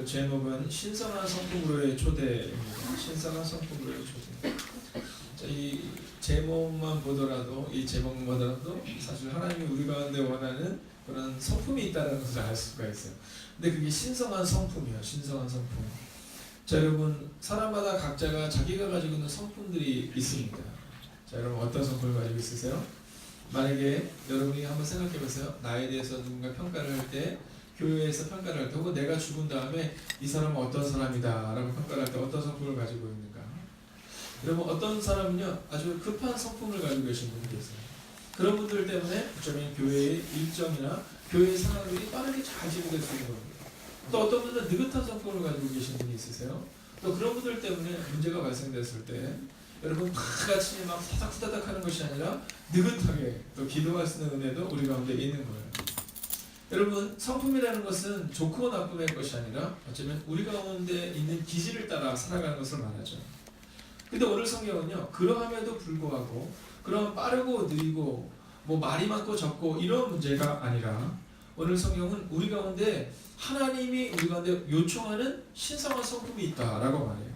제목은 신성한 성품으로의 초대입니다. 신성한 성품으로의 초대. 자, 이 제목만 보더라도, 이 제목만 보더라도 사실 하나님이 우리 가운데 원하는 그런 성품이 있다는 것을 알 수가 있어요. 근데 그게 신성한 성품이에요. 신성한 성품. 자, 여러분, 사람마다 각자가 자기가 가지고 있는 성품들이 있습니다. 자, 여러분, 어떤 성품을 가지고 있으세요? 만약에 여러분이 한번 생각해 보세요. 나에 대해서 누군가 평가를 할 때, 교회에서 평가를 할 때, 혹은 내가 죽은 다음에 이 사람은 어떤 사람이다 라고 평가를 할 때 어떤 성품을 가지고 있는가? 여러분, 어떤 사람은요, 아주 급한 성품을 가지고 계신 분이 계세요. 그런 분들 때문에 어쩌면 교회의 일정이나 교회의 상황들이 빠르게 잘 진행될 수 있는 겁니다. 또 어떤 분들은 느긋한 성품을 가지고 계신 분이 있으세요. 또 그런 분들 때문에 문제가 발생됐을 때 여러분 다 같이 막 후다닥 하는 것이 아니라 느긋하게 또 기도할 수 있는 은혜도 우리 가운데 있는 거예요. 여러분, 성품이라는 것은 좋고 나쁨의 것이 아니라 어쩌면 우리 가운데 있는 기질을 따라 살아가는 것을 말하죠. 근데 오늘 성경은요, 그러함에도 불구하고 그런 빠르고 느리고 뭐 말이 많고 적고 이런 문제가 아니라 오늘 성경은 우리 가운데 하나님이 우리 가운데 요청하는 신성한 성품이 있다라고 말해요.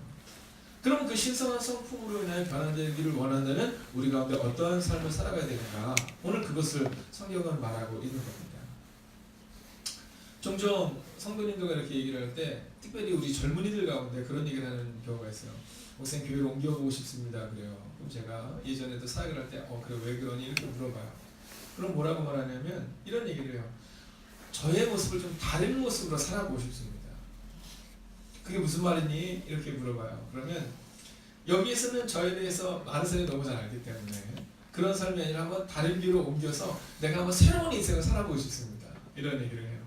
그럼 그 신성한 성품으로 인하여 변화되기를 원한다면 우리 가운데 어떠한 삶을 살아가야 되는가? 오늘 그것을 성경은 말하고 있는 겁니다. 종종 성도님들과 이렇게 얘기를 할 때 특별히 우리 젊은이들 가운데 그런 얘기를 하는 경우가 있어요. 목사님 교회를 옮겨보고 싶습니다. 그래요. 그럼 제가 예전에도 사역을 할 때 그래 왜 그러니? 이렇게 물어봐요. 그럼 뭐라고 말하냐면 이런 얘기를 해요. 저의 모습을 좀 다른 모습으로 살아보고 싶습니다. 그게 무슨 말이니? 이렇게 물어봐요. 그러면 여기에서는 저에 대해서 많은 사람이 너무 잘 알기 때문에 그런 삶이 아니라 한번 다른 뷰로 옮겨서 내가 한번 새로운 인생을 살아보고 싶습니다. 이런 얘기를 해요.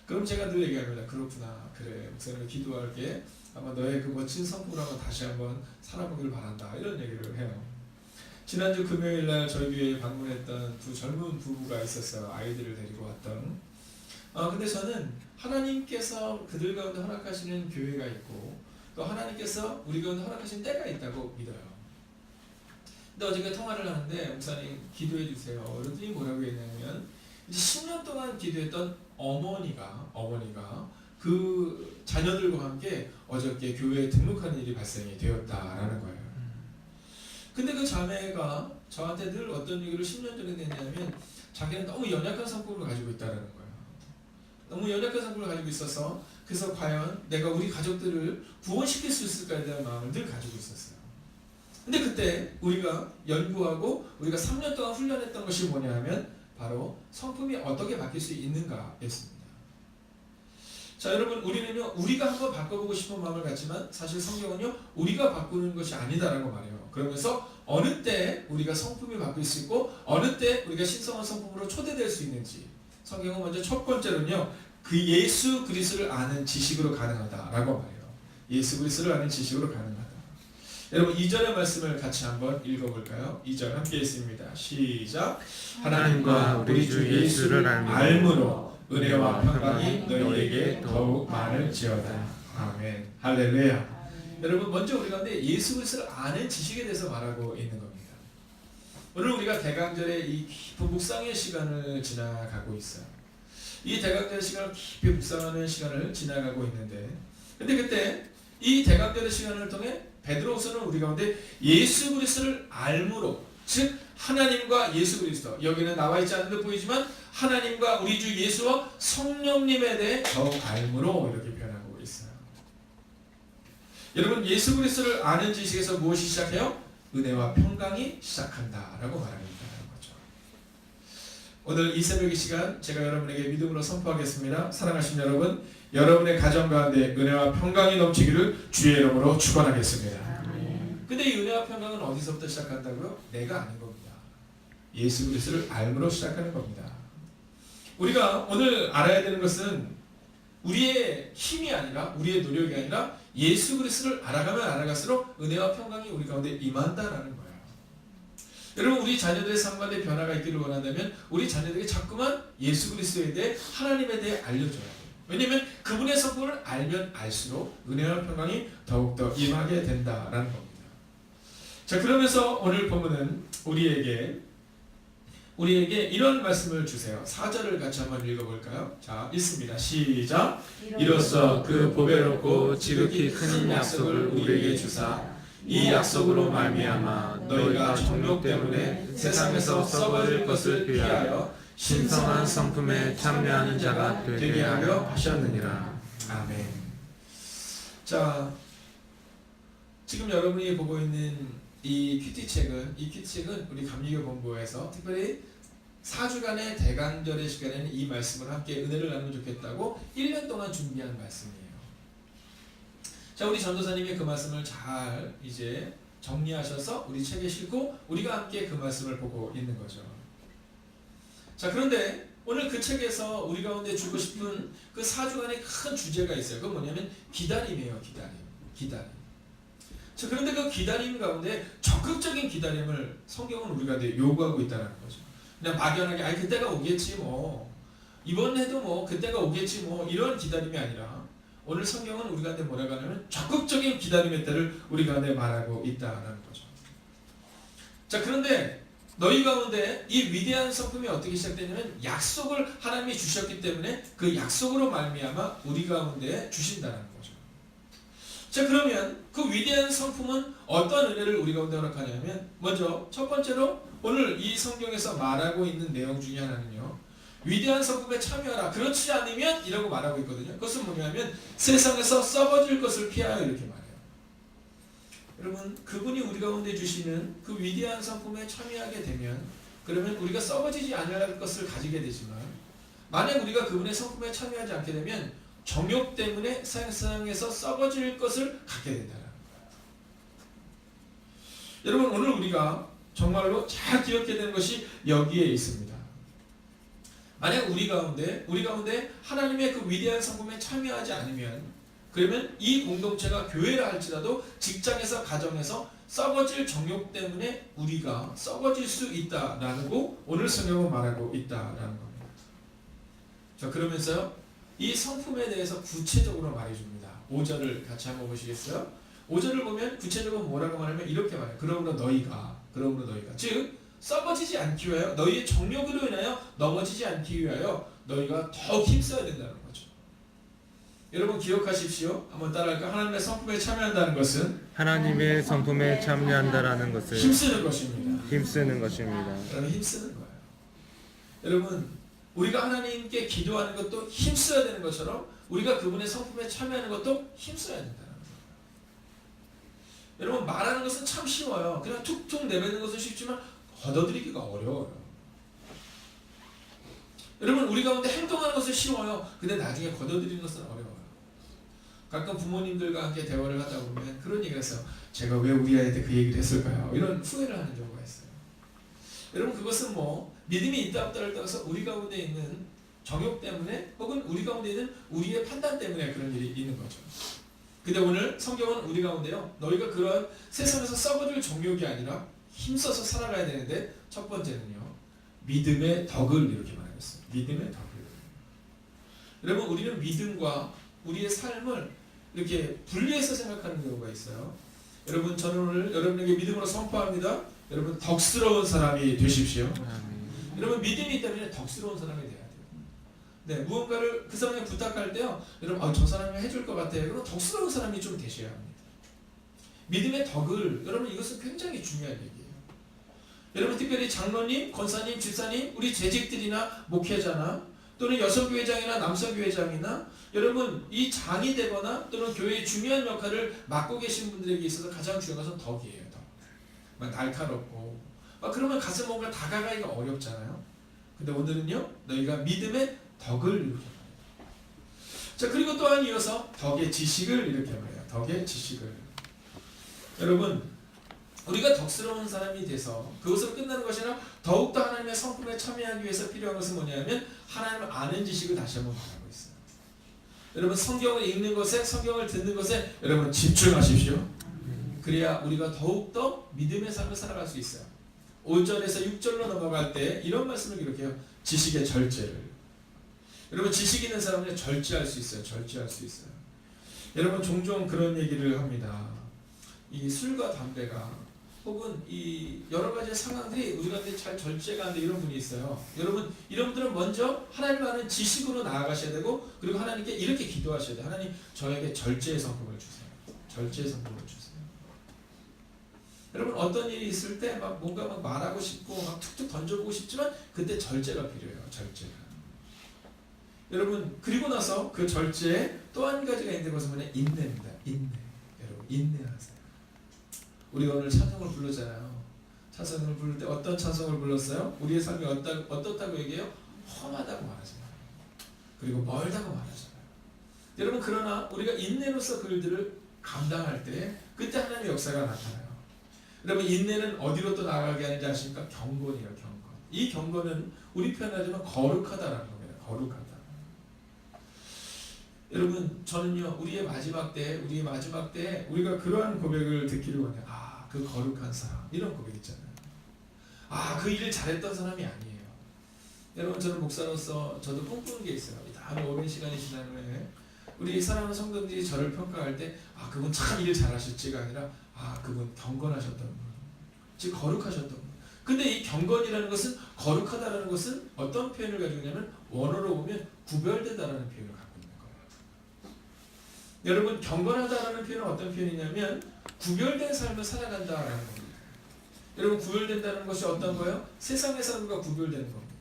그럼 제가 늘 얘기합니다. 그렇구나. 그래. 목사님 기도할게. 아마 너의 그 멋진 성품을 한번 다시 한번 살아보길 바란다. 이런 얘기를 해요. 지난주 금요일날 저희 교회에 방문했던 두 젊은 부부가 있었어요. 아이들을 데리고 왔던. 근데 저는 하나님께서 그들 가운데 허락하시는 교회가 있고 또 하나님께서 우리 가운데 허락하신 때가 있다고 믿어요. 근데 어저께 통화를 하는데 목사님 기도해 주세요. 그랬더니 뭐라고 했냐면 이제 10년 동안 기도했던 어머니가 그 자녀들과 함께 어저께 교회에 등록하는 일이 발생이 되었다라는 거예요. 근데 그 자매가 저한테 늘 어떤 얘기를 10년 전에 했냐면 자기는 너무 연약한 성품을 가지고 있다는 거예요. 너무 연약한 성품을 가지고 있어서 그래서 과연 내가 우리 가족들을 구원시킬 수 있을까에 대한 마음을 늘 가지고 있었어요. 근데 그때 우리가 연구하고 우리가 3년 동안 훈련했던 것이 뭐냐 하면 바로 성품이 어떻게 바뀔 수 있는가 였습니다. 자, 여러분, 우리는요 우리가 한번 바꿔보고 싶은 마음을 갖지만 사실 성경은요 우리가 바꾸는 것이 아니다라고 말해요. 그러면서 어느 때 우리가 성품이 바뀔 수 있고 어느 때 우리가 신성한 성품으로 초대될 수 있는지 성경은 먼저 첫 번째로는요 그 예수 그리스도를 아는 지식으로 가능하다라고 말해요. 예수 그리스도를 아는 지식으로 가능하다. 여러분 2절의 말씀을 같이 한번 읽어볼까요? 2절 함께 있습니다. 시작. 하나님과 우리 주 예수를 알므로 은혜와 평강이 너희에게 더욱 많을지어다. 아멘. 할렐루야. 여러분, 먼저 우리 가운데 예수 그리스도를 아는 지식에 대해서 말하고 있는 겁니다. 오늘 우리가 대강절의 이 깊은 묵상의 시간을 지나가고 있어요. 이 대강절의 시간을 깊이 묵상하는 시간을 지나가고 있는데 근데 그때 이 대강절의 시간을 통해 베드로후서는 우리 가운데 예수 그리스도를 알므로, 즉 하나님과 예수 그리스도, 여기는 나와 있지 않은 듯 보이지만 하나님과 우리 주 예수와 성령님에 대해 더욱 알므로 이렇게 표현하고 있어요. 여러분, 예수 그리스도를 아는 지식에서 무엇이 시작해요? 은혜와 평강이 시작한다라고 말합니다. 오늘 이 새벽의 시간 제가 여러분에게 믿음으로 선포하겠습니다. 사랑하신 여러분, 여러분의 가정 가운데 은혜와 평강이 넘치기를 주의 이름으로 축원하겠습니다. 근데 이 은혜와 평강은 어디서부터 시작한다고요? 내가 아닌 겁니다. 예수 그리스도를 알므로 시작하는 겁니다. 우리가 오늘 알아야 되는 것은 우리의 힘이 아니라 우리의 노력이 아니라 예수 그리스도를 알아가면 알아갈수록 은혜와 평강이 우리 가운데 임한다라는 거예요. 여러분, 우리 자녀들의 삶 가운데 변화가 있기를 원한다면 우리 자녀들에게 자꾸만 예수 그리스도에 대해 하나님에 대해 알려줘야 돼요. 왜냐하면 그분의 성품을 알면 알수록 은혜와 평강이 더욱더 임하게 된다라는 겁니다. 자, 그러면서 오늘 본문은 우리에게 우리에게 이런 말씀을 주세요. 4절을 같이 한번 읽어볼까요? 자, 읽습니다. 시작. 이로써 그 보배롭고 지극히 큰 약속을 우리에게 주사 이 약속으로 말미암아 너희가 정욕 때문에 세상에서 썩어질 것을 피하여 신성한 성품에 참여하는 자가 되게 하려 하셨느니라. 아멘. 자, 지금 여러분이 보고 있는 이 큐티책은 우리 감리교 본부에서 특별히 4주간의 대강절의 시간에는 이 말씀을 함께 은혜를 나누면 좋겠다고 1년 동안 준비한 말씀이에요. 자, 우리 전도사님이 그 말씀을 잘 이제 정리하셔서 우리 책에 싣고 우리가 함께 그 말씀을 보고 있는 거죠. 자, 그런데 오늘 그 책에서 우리 가운데 주고 싶은 그 4주간의 큰 주제가 있어요. 그건 뭐냐면 기다림이에요. 기다림. 자, 그런데 그 기다림 가운데 적극적인 기다림을 성경은 우리 가운데 요구하고 있다는 거죠. 그냥 막연하게 그때가 오겠지 뭐, 이번 해도 뭐 그때가 오겠지 뭐, 이런 기다림이 아니라 오늘 성경은 우리 가운데 뭐라고 하냐면 적극적인 기다림의 때를 우리 가운데 말하고 있다는 거죠. 자, 그런데 너희 가운데 이 위대한 성품이 어떻게 시작되냐면 약속을 하나님이 주셨기 때문에 그 약속으로 말미암아 우리 가운데 주신다는 거죠. 자, 그러면 그 위대한 성품은 어떤 은혜를 우리 가운데 허락하냐면, 먼저 첫 번째로 오늘 이 성경에서 말하고 있는 내용 중에 하나는요, 위대한 성품에 참여하라. 그렇지 않으면 이라고 말하고 있거든요. 그것은 뭐냐면 세상에서 썩어질 것을 피하여 이렇게 말해요. 여러분, 그분이 우리 가운데 주시는 그 위대한 성품에 참여하게 되면 그러면 우리가 썩어지지 않을 것을 가지게 되지만, 만약 우리가 그분의 성품에 참여하지 않게 되면 정욕 때문에 세상에서 썩어질 것을 갖게 된다는 거예요. 여러분, 오늘 우리가 정말로 잘 기억해야 되는 것이 여기에 있습니다. 만약 우리 가운데 하나님의 그 위대한 성품에 참여하지 않으면, 그러면 이 공동체가 교회라 할지라도 직장에서 가정에서 썩어질 정욕 때문에 우리가 썩어질 수 있다라는 거 오늘 성경은 말하고 있다라는 겁니다. 자, 그러면서요, 이 성품에 대해서 구체적으로 말해줍니다. 5절을 같이 한번 보시겠어요? 5절을 보면 구체적으로 뭐라고 말하면 이렇게 말해요. 그러므로 너희가 즉 썩어지지 않기 위하여, 너희의 정욕으로 인하여 넘어지지 않기 위하여 너희가 더욱 힘써야 된다는 거죠. 여러분 기억하십시오. 한번 따라할까요? 하나님의 성품에 참여한다는 것은 하나님의 성품에 참여한다라는 것을 힘쓰는 것입니다. 여러분 힘쓰는 거예요. 여러분, 우리가 하나님께 기도하는 것도 힘써야 되는 것처럼 우리가 그분의 성품에 참여하는 것도 힘써야 된다는 거예요. 여러분, 말하는 것은 참 쉬워요. 그냥 툭툭 내뱉는 것은 쉽지만 걷어들이기가 어려워요. 여러분, 우리 가운데 행동하는 것은 쉬워요. 근데 나중에 걷어들이는 것은 어려워요. 가끔 부모님들과 함께 대화를 하다 보면 그런 얘기를 해서 제가 왜 우리 아이한테 그 얘기를 했을까요? 이런 후회를 하는 경우가 있어요. 여러분, 그것은 뭐 믿음이 있다 없다를 떠나서 우리 가운데 있는 정욕 때문에 혹은 우리 가운데 있는 우리의 판단 때문에 그런 일이 있는 거죠. 근데 오늘 성경은 우리 가운데요, 너희가 그런 세상에서 썩어질 정욕이 아니라 힘써서 살아가야 되는데, 첫 번째는요, 믿음의 덕을 이렇게 말하고 있어요. 믿음의 덕을. 여러분, 우리는 믿음과 우리의 삶을 이렇게 분리해서 생각하는 경우가 있어요. 여러분, 저는 오늘 여러분에게 믿음으로 선포합니다. 여러분, 덕스러운 사람이 되십시오. 여러분, 믿음이 있다면 덕스러운 사람이 돼야 돼요. 네, 무언가를 그 사람에게 부탁할 때요, 여러분, 저 사람이 해줄 것 같아요. 여러분, 덕스러운 사람이 좀 되셔야 합니다. 믿음의 덕을, 여러분, 이것은 굉장히 중요한 얘기예요. 여러분, 특별히 장로님, 권사님, 집사님, 우리 재직들이나 목회자나 또는 여성교회장이나 남성교회장이나 여러분, 이 장이 되거나 또는 교회의 중요한 역할을 맡고 계신 분들에게 있어서 가장 중요한 것은 덕이에요. 덕. 막 날카롭고 그러면 가슴 뭔가 다가가기가 어렵잖아요. 근데 오늘은요, 너희가 믿음의 덕을 이렇게 말해요. 자, 그리고 또한 이어서 덕의 지식을 이렇게 말해요. 덕의 지식을. 여러분, 우리가 덕스러운 사람이 돼서 그것으로 끝나는 것이 아니라 더욱더 하나님의 성품에 참여하기 위해서 필요한 것은 뭐냐면 하나님을 아는 지식을 다시 한번 말하고 있어요. 여러분, 성경을 읽는 것에, 성경을 듣는 것에 여러분 집중하십시오. 그래야 우리가 더욱더 믿음의 삶을 살아갈 수 있어요. 5절에서 6절로 넘어갈 때 이런 말씀을 기록해요. 지식의 절제를. 여러분, 지식 있는 사람은 절제할 수 있어요. 절제할 수 있어요. 여러분, 종종 그런 얘기를 합니다. 이 술과 담배가 혹은 이 여러 가지 상황들이 우리 가운데 잘 절제가 안 돼 이런 분이 있어요. 여러분 이런 분들은 먼저 하나님을 아는 지식으로 나아가셔야 되고 그리고 하나님께 이렇게 기도하셔야 돼요. 하나님 저에게 절제의 성품을 주세요. 절제의 성품을 주세요. 여러분 어떤 일이 있을 때 막 뭔가 막 말하고 싶고 막 툭툭 던져보고 싶지만 그때 절제가 필요해요. 절제가. 여러분 그리고 나서 그 절제에 또 한 가지가 있는데 그것은 뭐냐? 인내입니다. 인내. 여러분 인내하세요. 우리가 오늘 찬송을 불렀잖아요. 찬송을 부를 때 어떤 찬송을 불렀어요? 우리의 삶이 어떻다고 얘기해요? 험하다고 말하잖아요. 그리고 멀다고 말하잖아요. 여러분 그러나 우리가 인내로서 그 일들을 감당할 때 그때 하나님의 역사가 나타나요. 여러분 인내는 어디로 또 나아가게 하는지 아십니까? 경건이에요. 경건. 이 경건은 우리 표현하자면 거룩하다라는 겁니다. 거룩하다. 여러분 저는요 우리의 마지막 때 우리가 그러한 고백을 듣기를 원해요. 그 거룩한 사람 이런 고백 있잖아요. 그 일을 잘했던 사람이 아니에요. 여러분 저는 목사로서 저도 꿈꾸는 게 있어요. 다음에 오랜 시간이 지난 후에 우리 사랑하는 성도들이 저를 평가할 때 그분 참 일을 잘하셨지가 아니라 그분 경건하셨던 분, 즉 거룩하셨던 분. 근데 이 경건이라는 것은 거룩하다라는 것은 어떤 표현을 가지고 있냐면 원어로 보면 구별되다라는 표현을 갖고 있는 거예요. 여러분 경건하다라는 표현은 어떤 표현이냐면 구별된 삶을 살아간다라는 겁니다. 여러분 구별된다는 것이 어떤 거예요? 세상의 삶과 구별되는 겁니다.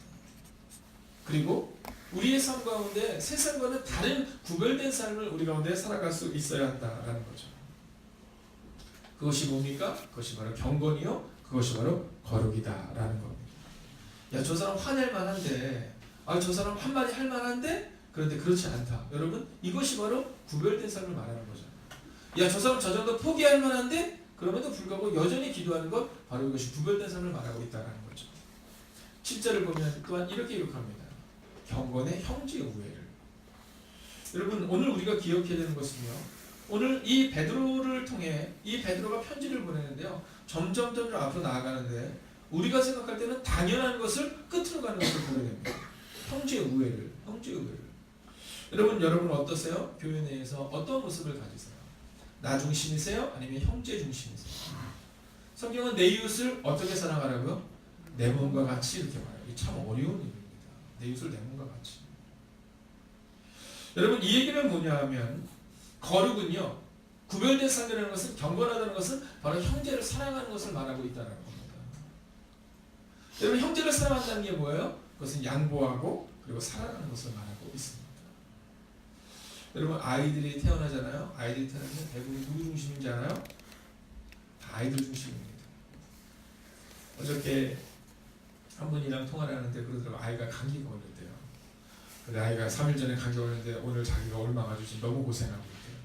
그리고 우리의 삶 가운데 세상과는 다른 구별된 삶을 우리 가운데 살아갈 수 있어야 한다라는 거죠. 그것이 뭡니까? 그것이 바로 경건이요. 그것이 바로 거룩이다라는 겁니다. 저 사람 화낼 만한데, 저 사람 한마디 할 만한데, 그런데 그렇지 않다. 여러분 이것이 바로 구별된 삶을 말하는 거죠. 저 사람 저 정도 포기할 만한데 그럼에도 불구하고 여전히 기도하는 것 바로 이것이 구별된 삶을 말하고 있다는 거죠. 7절을 보면 또한 이렇게 기록합니다. 경건의 형제 우애를. 여러분 오늘 우리가 기억해야 되는 것은요. 오늘 이 베드로를 통해 이 베드로가 편지를 보내는데요. 점점 앞으로 나아가는데 우리가 생각할 때는 당연한 것을 끝으로 가는 것을 보게 됩니다. 형제 우애를. 여러분 어떠세요? 교회 내에서 어떤 모습을 가지세요? 나 중심이세요? 아니면 형제 중심이세요? 성경은 내 이웃을 어떻게 사랑하라고요? 내 몸과 같이 이렇게 말해요. 이게 참 어려운 일입니다. 내 이웃을 내 몸과 같이. 여러분 이 얘기는 뭐냐 하면 거룩은요. 구별된 삶이라는 것은 경건하다는 것은 바로 형제를 사랑하는 것을 말하고 있다는 겁니다. 여러분 형제를 사랑한다는 게 뭐예요? 그것은 양보하고 그리고 사랑하는 것을 말하고 있습니다. 여러분 아이들이 태어나잖아요. 아이들이 태어나면 대부분 누구 중심인지 알아요? 다 아이들 중심입니다. 어저께 한 분이랑 통화를 하는데 그러더라고요. 아이가 감기가 걸렸대요. 근데 아이가 3일 전에 감기 걸렸는데 오늘 자기가 얼마가 지금 너무 고생하고 있대요.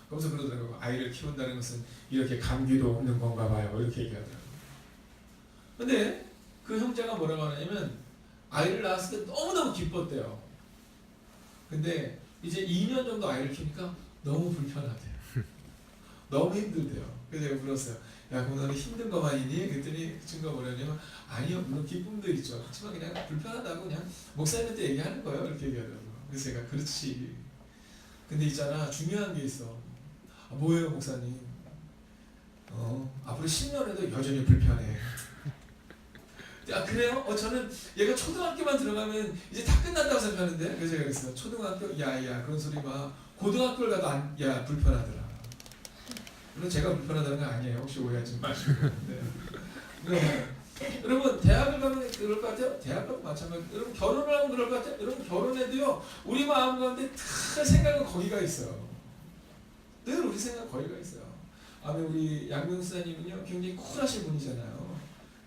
그래서 그러더라고요. 아이를 키운다는 것은 이렇게 감기도 없는 건가 봐요. 이렇게 얘기하더라고요. 근데 그 형제가 뭐라고 하냐면 아이를 낳았을 때 너무너무 기뻤대요. 근데 이제 2년 정도 아이를 키우니까 너무 불편하대요. 너무 힘들대요. 그래서 제가 물었어요. 그럼 너는 힘든 것만 있니? 그랬더니 그 친구가 뭐라냐면 아니요 물론 기쁨도 있죠. 하지만 그냥 불편하다고 그냥 목사님한테 얘기하는 거예요. 이렇게 얘기하더라고요. 그래서 제가 그렇지. 근데 있잖아 중요한 게 있어. 뭐예요 목사님? 앞으로 10년에도 여전히 불편해. 그래요? 저는 얘가 초등학교만 들어가면 이제 다 끝난다고 생각하는데 그래서 제가 그랬어요. 초등학교? 야 그런 소리 마. 고등학교를 가도 불편하더라. 물론 제가 불편하다는 건 아니에요. 혹시 오해하지 마시고. 네. 여러분 대학을 가면 그럴 것 같아요? 대학 가면 마찬가지. 여러분 결혼을 하면 그럴 것 같아요? 여러분 결혼해도요. 우리 마음 가운데 다 생각은 거기가 있어요. 늘 우리 생각 거기가 있어요. 우리 양명수사님은요 굉장히 쿨하신 분이잖아요.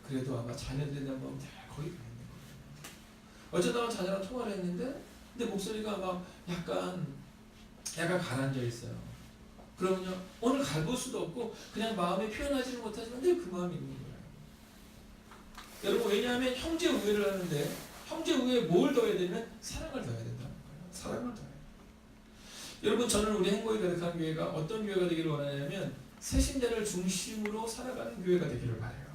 그래도 아마 자녀들이나 보면 다 거기 가 있는 거예요. 어쩌다가 자녀랑 통화를 했는데 근데 목소리가 막 약간 가라앉아 있어요. 그러면요 오늘 가볼 수도 없고 그냥 마음에 표현하지는 못하지만 늘 그 마음이 있는 거예요. 여러분 왜냐하면 형제 우애를 하는데 형제 우애에 뭘 더해야 되면 사랑을 더해야 된다는 거예요. 사랑을 더해요. 여러분 저는 우리 행복이 가득한 교회가 어떤 교회가 되기를 원하냐면 새신자를 중심으로 살아가는 교회가 되기를 바라요.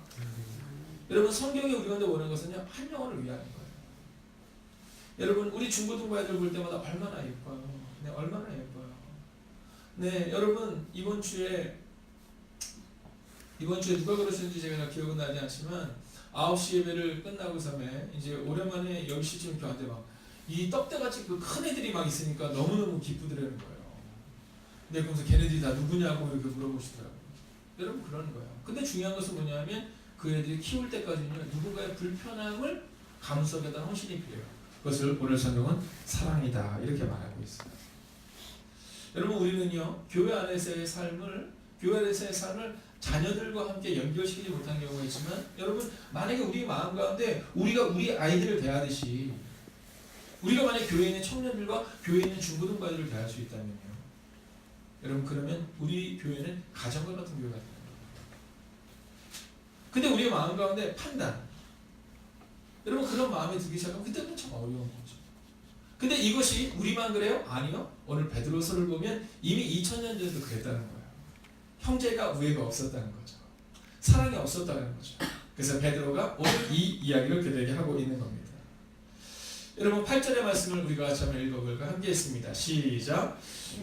여러분 성경이 우리 가운데 원하는 것은요 한 영혼을 위하는 거예요. 여러분 우리 중고등부 아이들 볼 때마다 얼마나 예뻐요. 네, 얼마나 예뻐요. 네, 여러분 이번 주에 이번 주에 누가 그러셨는지 제가 기억은 나지 않지만 9시 예배를 끝나고서에 이제 오랜만에 10시쯤 교한테 막 이 떡대같이 그 큰 애들이 막 있으니까 너무너무 기쁘더라는 거예요. 근데 그러면서 걔네들이 다 누구냐고 이렇게 물어보시더라고요. 여러분 그러는 거예요. 근데 중요한 것은 뭐냐면 그 애들이 키울 때까지는요 누군가의 불편함을 감수하겠다는 헌신이 필요해요. 그것을 오늘 성경은 사랑이다 이렇게 말하고 있어요. 여러분 우리는요 교회 안에서의 삶을 자녀들과 함께 연결시키지 못한 경우가 있지만 여러분 만약에 우리 마음 가운데 우리가 우리 아이들을 대하듯이 우리가 만약에 교회에 있는 청년들과 교회에 있는 중고등부들을 대할 수 있다면요 여러분 그러면 우리 교회는 가정과 같은 교회가 됩니다. 근데 우리의 마음 가운데 판단 여러분 그런 마음이 들기 시작하면 그때는 참 어려운 거죠. 근데 이것이 우리만 그래요? 아니요. 오늘 베드로서를 보면 이미 2000년 전에도 그랬다는 거예요. 형제가 우애가 없었다는 거죠. 사랑이 없었다는 거죠. 그래서 베드로가 오늘 이 이야기를 그들에게 하고 있는 겁니다. 여러분 8절의 말씀을 우리가 같이 한번 읽어볼까? 함께 했습니다. 시작.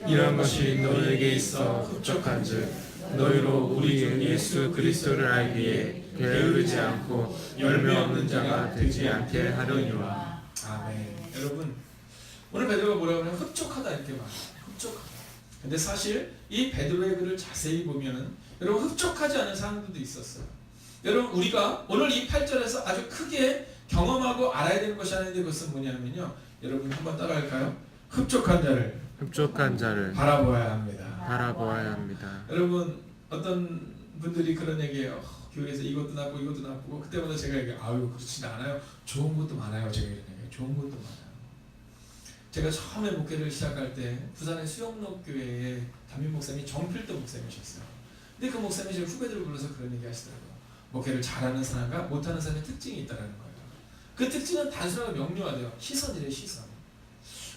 이런 것이 너희에게 있어 흡족한즉 너희로 우리 주 예수 그리스도를 알기에 게으르지 않고 열매 없는 자가 되지 않게 하려니와. 아멘. 여러분 오늘 베드로가 뭐라고 하냐면 흡족하다 이렇게 말해요. 흡족하다. 근데 사실 이 베드로의 글을 자세히 보면은 여러분 흡족하지 않은 사람들도 있었어요. 여러분 우리가 오늘 이 8절에서 아주 크게 경험하고 알아야 되는 것이 아닌데 그것은 뭐냐면요. 여러분 한번 따라할까요? 흡족한 자를 바라보아야 합니다. 바라보아야 합니다. 여러분 어떤 분들이 그런 얘기해요. 교회에서 이것도 나쁘고 이것도 나쁘고 그때마다 제가 얘기해요. 아유 그렇지 않아요. 좋은 것도 많아요. 제가 이런 얘기해요. 좋은 것도 많아요. 제가 처음에 목회를 시작할 때 부산의 수영록 교회에 담임 목사님이 정필도 목사님이셨어요. 근데 그 목사님이 제 후배들을 불러서 그런 얘기 하시더라고요. 목회를 잘하는 사람과 못하는 사람의 특징이 있다는 거예요. 그 특징은 단순하고 명료하대요. 시선이래요. 시선.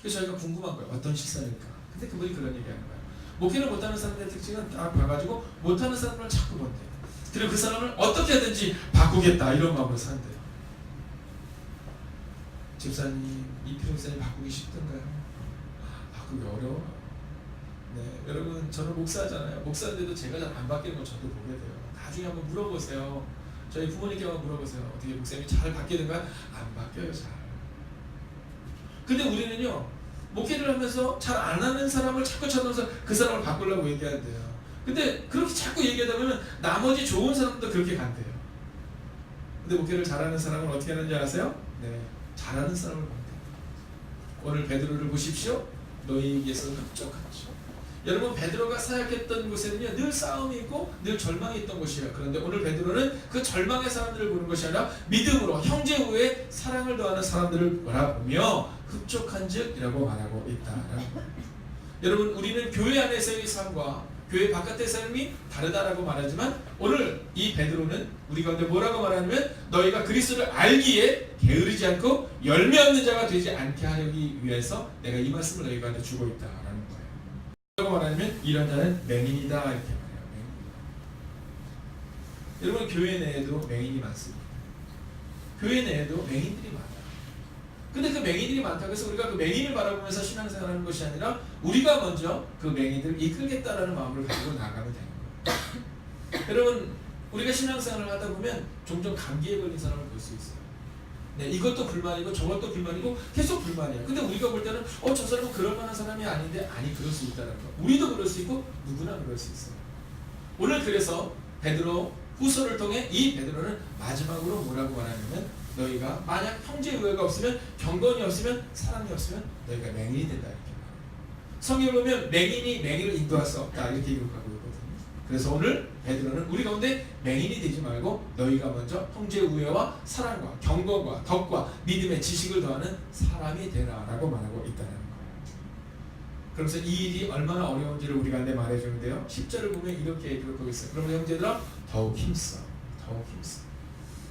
그래서 저희가 궁금한 거예요. 어떤 시선일까? 근데 그분이 그런 얘기하는 거예요. 목회를 못하는 사람들의 특징은 딱 봐가지고 못하는 사람을 자꾸 본대요. 그리고 그 사람을 어떻게 하든지 바꾸겠다 이런 마음으로 산대요. 집사님, 이필용 목사님 바꾸기 쉽던가요? 바꾸기 어려워요. 네, 여러분 저는 목사잖아요. 목사인데도 제가 잘 안 바뀌는 걸 저도 보게 돼요. 나중에 한번 물어보세요. 저희 부모님께 한번 물어보세요. 어떻게 목사님이 잘 바뀌는가? 안 바뀌어요, 잘. 근데 우리는요, 목회를 하면서 잘 안 하는 사람을 자꾸 찾아서 그 사람을 바꾸려고 얘기한대요. 근데 그렇게 자꾸 얘기하다 보면 나머지 좋은 사람도 그렇게 간대요. 근데 목회를 잘하는 사람은 어떻게 하는지 아세요? 네, 잘하는 사람을 본대요. 오늘 베드로를 보십시오. 너희에게서 흡족하죠. 여러분 베드로가 사역했던 곳에는요 늘 싸움이 있고 늘 절망이 있던 곳이에요. 그런데 오늘 베드로는 그 절망의 사람들을 보는 것이 아니라 믿음으로 형제 후에 사랑을 더하는 사람들을 바라보며 흡족한즉이라고 말하고 있다라는 거예요. 여러분 우리는 교회 안에서의 삶과 교회 바깥의 삶이 다르다라고 말하지만 오늘 이 베드로는 우리 가운데 뭐라고 말하냐면 너희가 그리스도를 알기에 게으르지 않고 열매 없는 자가 되지 않게 하기 위해서 내가 이 말씀을 너희 가운데 주고 있다라는 거예요. 뭐라고 말하냐면 이런 자는 맹인이다 이렇게 말해요. 맹인. 여러분 교회 내에도 맹인이 많습니다. 교회 내에도 맹인들이 많아요. 근데 그 맹인들이 많다고 해서 우리가 그 맹인을 바라보면서 신앙생활하는 것이 아니라 우리가 먼저 그 맹인들을 이끌겠다라는 마음을 가지고 나가면 되는 거예요. 여러분 우리가 신앙생활을 하다 보면 종종 감기에 걸린 사람을 볼 수 있어요. 네, 이것도 불만이고 저것도 불만이고 계속 불만이야. 근데 우리가 볼 때는 저 사람은 그럴 만한 사람이 아닌데 아니 그럴 수 있다는 거. 우리도 그럴 수 있고 누구나 그럴 수 있어요. 오늘 그래서 베드로 후서를 통해 이 베드로는 마지막으로 뭐라고 말하냐면 너희가 만약 형제 우애가 없으면 경건이 없으면 사랑이 없으면 너희가 맹인이 된다 이렇게 말해요. 성경을 보면 맹인이 맹인을 인도할 수 없다 이렇게 기록하고 있거든요. 그래서 오늘 베드로는 우리 가운데 맹인이 되지 말고 너희가 먼저 형제 우애와 사랑과 경건과 덕과 믿음의 지식을 더하는 사람이 되라라고 말하고 있다는 거예요. 그러면서 이 일이 얼마나 어려운지를 우리 가운데 말해주는데요. 10절을 보면 이렇게 기록하고 있어요. 그러면 형제들아 더욱 힘써.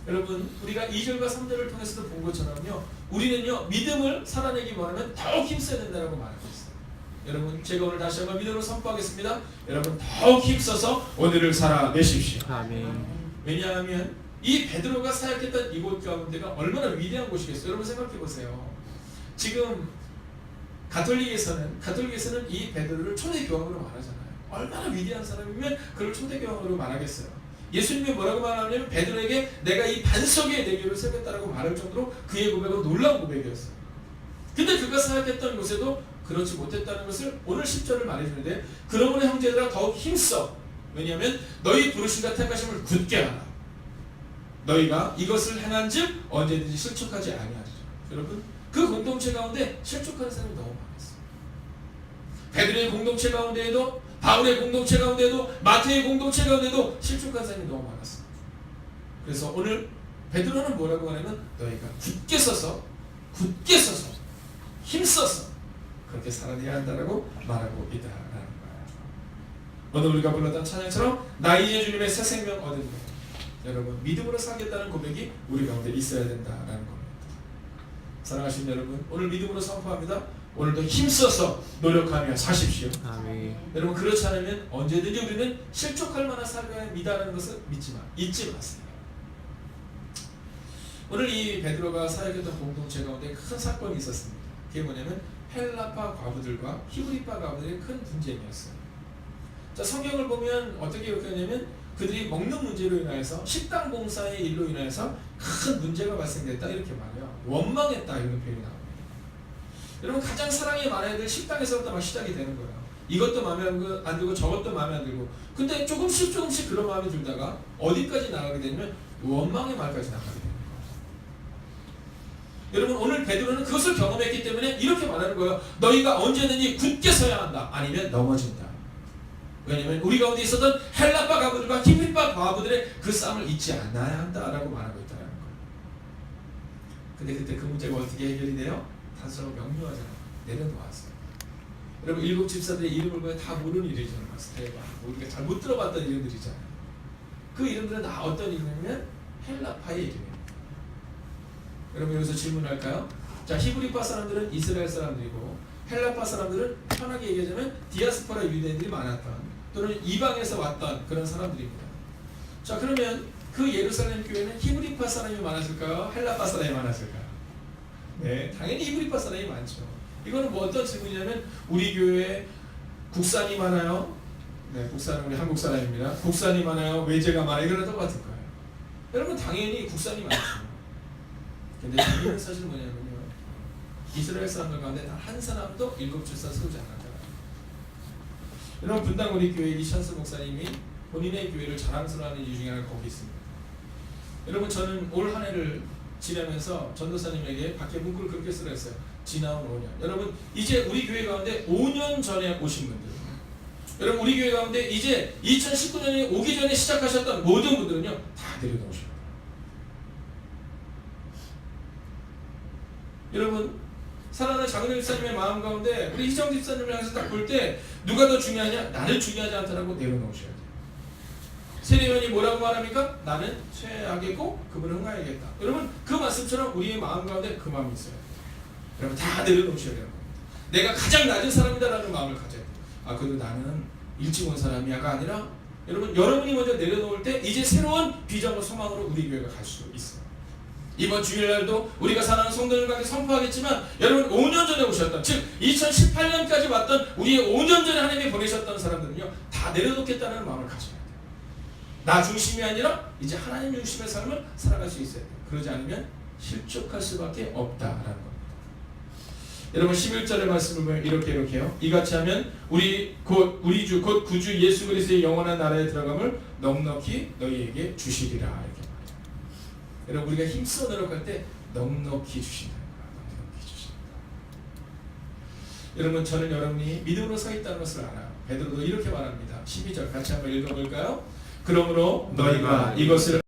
여러분 우리가 2절과 3절을 통해서도 본 것처럼요 우리는요 믿음을 살아내기 원하면 더욱 힘써야 된다고 말하고 있어요. 여러분 제가 오늘 다시 한번 믿음으로 선포하겠습니다. 여러분 더욱 힘써서 오늘을 살아내십시오. 아멘. 왜냐하면 이 베드로가 사역했던 이곳 가운데가 얼마나 위대한 곳이겠어요. 여러분 생각해 보세요. 지금 가톨릭에서는 이 베드로를 초대교황으로 말하잖아요. 얼마나 위대한 사람이면 그를 초대교황으로 말하겠어요. 예수님이 뭐라고 말하냐면 베드로에게 내가 이 반석에 내 교회를 세웠다라고 말할 정도로 그의 고백은 놀라운 고백이었어요. 근데 그가 사역했던 곳에도 그렇지 못했다는 것을 오늘 10절을 말해주는데 그러므로 형제들아 더욱 힘써. 왜냐하면 너희 부르심과 택하심을 굳게 하라. 너희가 이것을 행한즉 언제든지 실족하지 아니하리라. 여러분 그 공동체 가운데 실족하는 사람이 너무 많았어요. 베드로의 공동체 가운데에도 바울의 공동체 가운데에도 마태의 공동체 가운데에도 실족한 사람이 너무 많았어요. 그래서 오늘 베드로는 뭐라고 하냐면 너희가 굳게 서서 힘써서 그렇게 살아내야 한다라고 말하고 있다라는 거예요. 오늘 우리가 불렀던 찬양처럼 나 이제 주님의 새 생명 얻은 것. 여러분 믿음으로 살겠다는 고백이 우리 가운데 있어야 된다라는 겁니다. 사랑하시는 여러분 오늘 믿음으로 선포합니다. 오늘도 힘써서 노력하며 사십시오. 아멘. 여러분 그렇지 않으면 언제든지 우리는 실족할 만한 삶을 합니다라는 것을 잊지 마세요. 오늘 이 베드로가 사역했던 공동체 가운데 큰 사건이 있었습니다. 그게 뭐냐면 헬라파 과부들과 히브리파 과부들의 큰 분쟁이었어요. 자, 성경을 보면 어떻게 기록하냐면 그들이 먹는 문제로 인하여서 식당 봉사의 일로 인하여서 큰 문제가 발생됐다 이렇게 말해요. 원망했다 이런 표현이 나옵니다. 여러분 가장 사랑이 많아야 될 식당에서부터 막 시작이 되는 거예요. 이것도 마음에 안 들고 저것도 마음에 안 들고 근데 조금씩 그런 마음이 들다가 어디까지 나가게 되냐면 원망의 말까지 나가게 됩니다. 여러분 오늘 베드로는 그것을 경험했기 때문에 이렇게 말하는 거예요. 너희가 언제든지 굳게 서야 한다. 아니면 넘어진다. 왜냐하면 우리 가운데 있었던 헬라파 과부들과 히브리파 과부들의 그 싸움을 잊지 않아야 한다라고 말하고 있다는 거예요. 근데 그때 그 문제가 어떻게 해결이 돼요? 단서로 명료하잖아요. 내려놓았어요. 여러분 일곱 집사들의 이름을 보면 다 모르는 이름이잖아요. 대박. 우리가 잘 못 들어봤던 이름들이잖아요. 그 이름들은 다 어떤 이름이냐면 헬라파의 이름이에요. 여러분 여기서 질문할까요? 자, 히브리파 사람들은 이스라엘 사람들이고 헬라파 사람들은 편하게 얘기하자면 디아스포라 유대인들이 많았던 또는 이방에서 왔던 그런 사람들입니다. 자, 그러면 그 예루살렘 교회는 히브리파 사람이 많았을까요? 헬라파 사람이 많았을까요? 네, 당연히 히브리파 사람이 많죠. 이거는 뭐 어떤 질문이냐면 우리 교회에 국산이 많아요? 네, 국산은 우리 한국 사람입니다. 국산이 많아요? 외제가 많아요? 이거는 똑같을 거예요. 여러분 당연히 국산이 많죠. 근데 중요한 사실은 뭐냐면요. 이스라엘 사람들 가운데 단 한 사람도 일곱 집사 세우지 않았다. 여러분 분당 우리 교회 이찬수 목사님이 본인의 교회를 자랑스러워하는 이유 중에 하나가 거기 있습니다. 여러분 저는 올 한 해를 지내면서 전도사님에게 밖에 문구를 그렇게 쓰라 했어요. 지나온 5년. 여러분 이제 우리 교회 가운데 5년 전에 오신 분들, 여러분 우리 교회 가운데 이제 2019년에 오기 전에 시작하셨던 모든 분들은요 다 내려놓으셔요. 여러분 사랑하는 장은혜 집사님의 마음 가운데 우리 희정 집사님을 향해서 딱 볼 때 누가 더 중요하냐? 나는 중요하지 않다라고 내려놓으셔야 돼요. 세례요한이 뭐라고 말합니까? 나는 최악이고 그분은 흥하야겠다. 여러분 그 말씀처럼 우리의 마음 가운데 그 마음이 있어요. 여러분 다 내려놓으셔야 돼요. 내가 가장 낮은 사람이다라는 마음을 가져야 돼요. 아 그래도 나는 일찍 온 사람이야가 아니라 여러분이 먼저 내려놓을 때 이제 새로운 비전과 소망으로 우리 교회가 갈 수 있어요. 이번 주일날도 우리가 사랑하는 성도들과 선포하겠지만 여러분 5년 전에 오셨던 즉 2018년까지 왔던 우리의 5년 전에 하나님이 보내셨던 사람들은요 다 내려놓겠다는 마음을 가져야 돼요. 나 중심이 아니라 이제 하나님 중심의 삶을 살아갈 수 있어야 돼요. 그러지 않으면 실족할 수밖에 없다라는 겁니다. 여러분 11절의 말씀을 보면 이렇게요. 이같이 하면 우리 주 곧 구주 예수 그리스도의 영원한 나라에 들어감을 넉넉히 너희에게 주시리라 이렇게 말해요. 여러분 우리가 힘써 노력할 때 넉넉히 주신다. 넉넉히 주신다. 여러분 저는 여러분이 믿음으로 서 있다는 것을 알아요. 베드로도 이렇게 말합니다. 12절 같이 한번 읽어볼까요? 그러므로 너희가 이것을